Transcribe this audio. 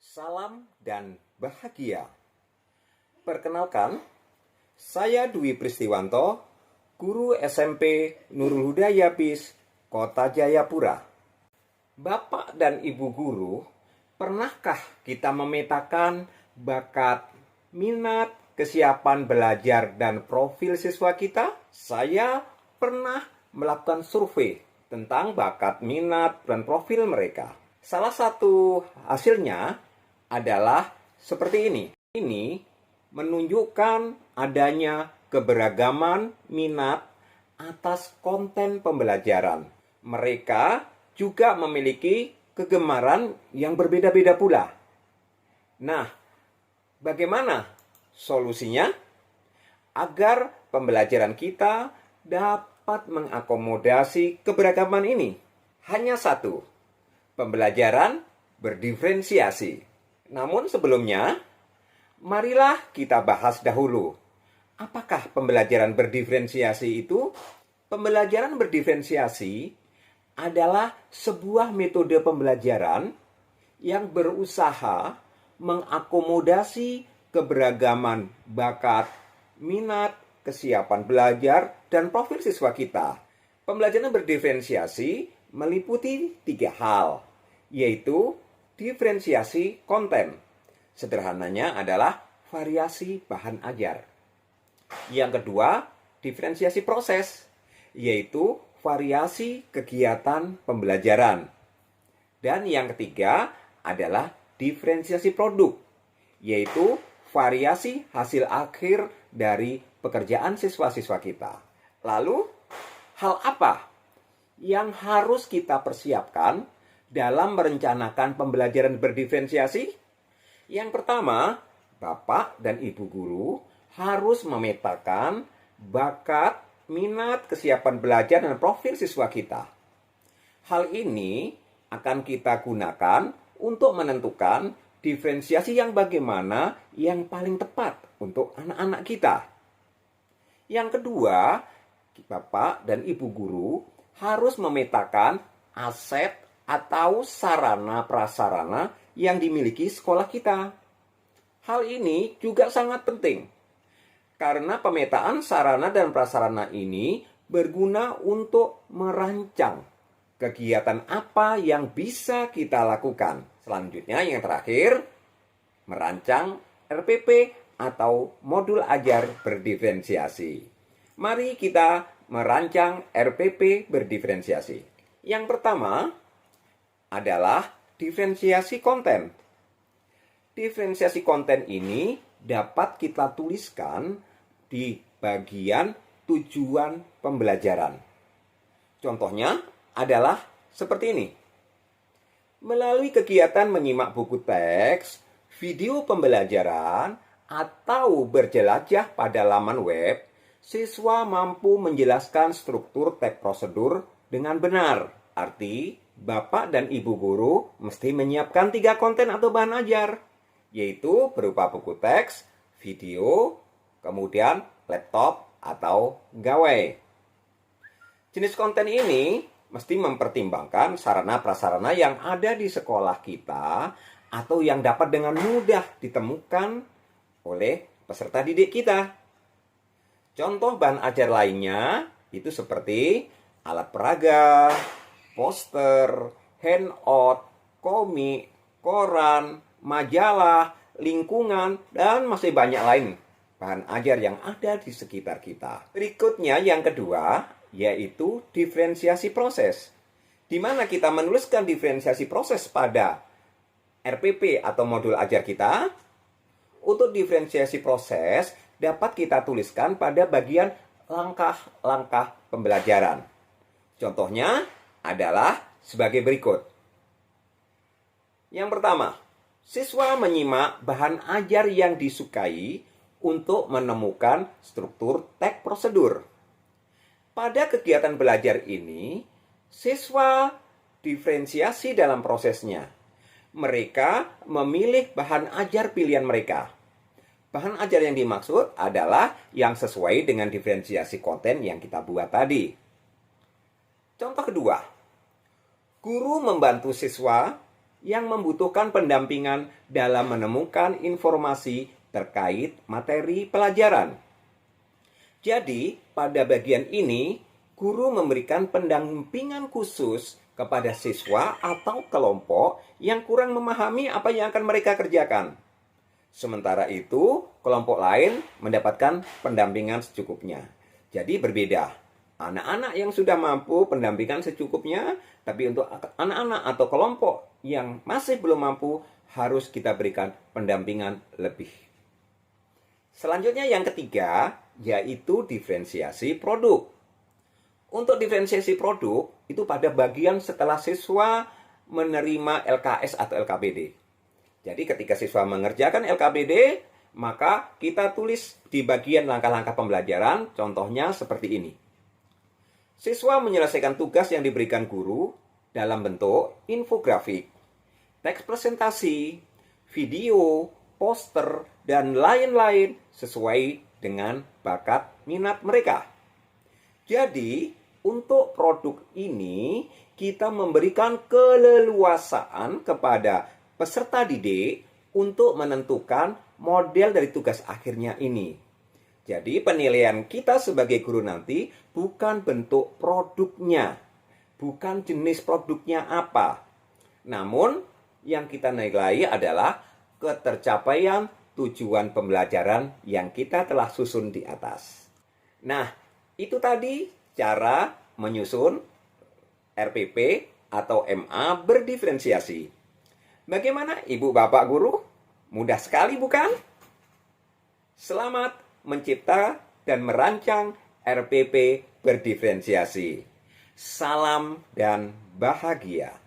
Salam dan bahagia. Perkenalkan, saya Dwi Pristiwanto, guru SMP Nurul Huda Yabis, Kota Jayapura. Bapak dan Ibu guru, pernahkah kita memetakan bakat, minat, kesiapan belajar, dan profil siswa kita? Saya pernah melakukan survei tentang bakat, minat, dan profil mereka. Salah satu hasilnya adalah seperti ini. Ini menunjukkan adanya keberagaman minat atas konten pembelajaran. Mereka juga memiliki kegemaran yang berbeda-beda pula. Nah, bagaimana solusinya? Agar pembelajaran kita dapat mengakomodasi keberagaman ini. Hanya satu, pembelajaran berdiferensiasi. Namun sebelumnya, marilah kita bahas dahulu. Apakah pembelajaran berdiferensiasi itu? Pembelajaran berdiferensiasi adalah sebuah metode pembelajaran yang berusaha mengakomodasi keberagaman bakat, minat, kesiapan belajar, dan profil siswa kita. Pembelajaran berdiferensiasi meliputi 3 hal, yaitu diferensiasi konten. Sederhananya adalah variasi bahan ajar. Yang kedua, diferensiasi proses, yaitu variasi kegiatan pembelajaran. Dan yang ketiga adalah diferensiasi produk, yaitu variasi hasil akhir dari pekerjaan siswa-siswa kita. Lalu, hal apa yang harus kita persiapkan dalam merencanakan pembelajaran berdiferensiasi? Yang pertama, Bapak dan Ibu guru harus memetakan bakat, minat, kesiapan belajar, dan profil siswa kita. Hal ini akan kita gunakan untuk menentukan diferensiasi yang bagaimana yang paling tepat untuk anak-anak kita. Yang kedua, Bapak dan Ibu guru harus memetakan aset atau sarana-prasarana yang dimiliki sekolah kita. Hal ini juga sangat penting, karena pemetaan sarana dan prasarana ini berguna untuk merancang kegiatan apa yang bisa kita lakukan. Selanjutnya, yang terakhir, merancang RPP atau modul ajar berdiferensiasi. Mari kita merancang RPP berdiferensiasi. Yang pertama adalah diferensiasi konten. Diferensiasi konten ini dapat kita tuliskan di bagian tujuan pembelajaran. Contohnya adalah seperti ini. Melalui kegiatan menyimak buku teks, video pembelajaran, atau berjelajah pada laman web, siswa mampu menjelaskan struktur teks prosedur dengan benar. Arti, Bapak dan Ibu guru mesti menyiapkan 3 konten atau bahan ajar, yaitu berupa buku teks, video, kemudian laptop atau gawai. Jenis konten ini mesti mempertimbangkan sarana-prasarana yang ada di sekolah kita atau yang dapat dengan mudah ditemukan oleh peserta didik kita. Contoh bahan ajar lainnya itu seperti alat peraga, poster, handout, komik, koran, majalah, lingkungan, dan masih banyak lain bahan ajar yang ada di sekitar kita. Berikutnya yang kedua, yaitu diferensiasi proses. Di mana kita menuliskan diferensiasi proses pada RPP atau modul ajar kita. Untuk diferensiasi proses dapat kita tuliskan pada bagian langkah-langkah pembelajaran. Contohnya adalah sebagai berikut. Yang pertama, siswa menyimak bahan ajar yang disukai untuk menemukan struktur teks prosedur. Pada kegiatan belajar ini, siswa diferensiasi dalam prosesnya. Mereka memilih bahan ajar pilihan mereka. Bahan ajar yang dimaksud adalah yang sesuai dengan diferensiasi konten yang kita buat tadi. Contoh kedua, guru membantu siswa yang membutuhkan pendampingan dalam menemukan informasi terkait materi pelajaran. Jadi, pada bagian ini, guru memberikan pendampingan khusus kepada siswa atau kelompok yang kurang memahami apa yang akan mereka kerjakan. Sementara itu, kelompok lain mendapatkan pendampingan secukupnya. Jadi berbeda. Anak-anak yang sudah mampu pendampingan secukupnya, tapi untuk anak-anak atau kelompok yang masih belum mampu, harus kita berikan pendampingan lebih. Selanjutnya yang ketiga, yaitu diferensiasi produk. Untuk diferensiasi produk, itu pada bagian setelah siswa menerima LKS atau LKPD. Jadi ketika siswa mengerjakan LKPD, maka kita tulis di bagian langkah-langkah pembelajaran, contohnya seperti ini. Siswa menyelesaikan tugas yang diberikan guru dalam bentuk infografik, teks presentasi, video, poster, dan lain-lain sesuai dengan bakat minat mereka. Jadi, untuk produk ini, kita memberikan keleluasaan kepada peserta didik untuk menentukan model dari tugas akhirnya ini. Jadi penilaian kita sebagai guru nanti bukan bentuk produknya, bukan jenis produknya apa. Namun yang kita nilai adalah ketercapaian tujuan pembelajaran yang kita telah susun di atas. Nah, itu tadi cara menyusun RPP atau MA berdiferensiasi. Bagaimana Ibu Bapak Guru? Mudah sekali bukan? Selamat mencipta dan merancang RPP berdiferensiasi. Salam dan bahagia.